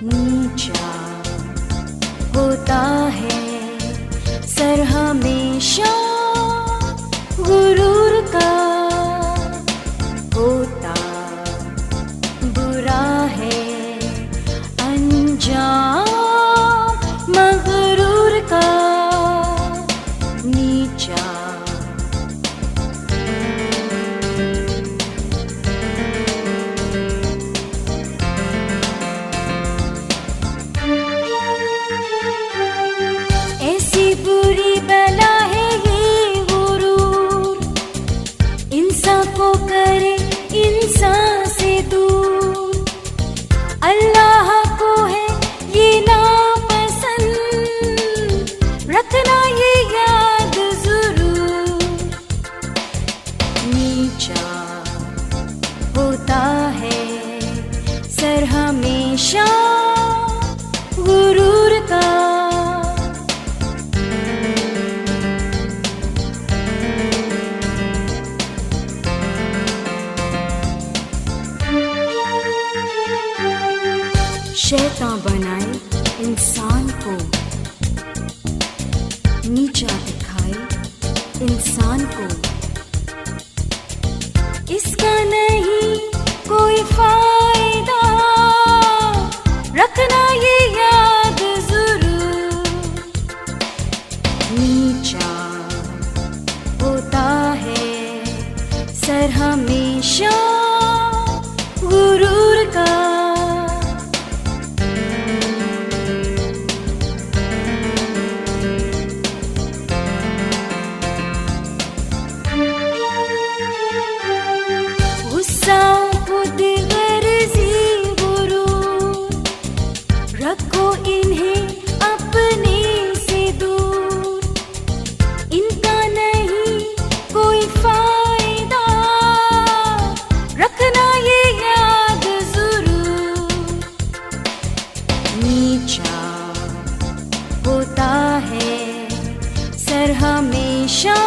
नीचा होता है सर हमेशा गुरूर का, होता बुरा है अंजाम मगरूर का। नीचा ऐसी बुरी बला है ये गुरूर, इंसान को करे इंसान से दूर। अल्लाह को है ये नापसंद, रखना ये याद जरूर। नीचा होता है सर हमेशा गुरूर का। शैतान बनाए इंसान को, नीचा दिखाए इंसान को। इसका नहीं कोई फायदा, रखना ये याद जरूर। नीचा होता है सर हमेशा गुरूर का। रखो इन्हें अपने से दूर, इनका नहीं कोई फायदा, रखना ये याद जरूर। नीचा होता है सर हमेशा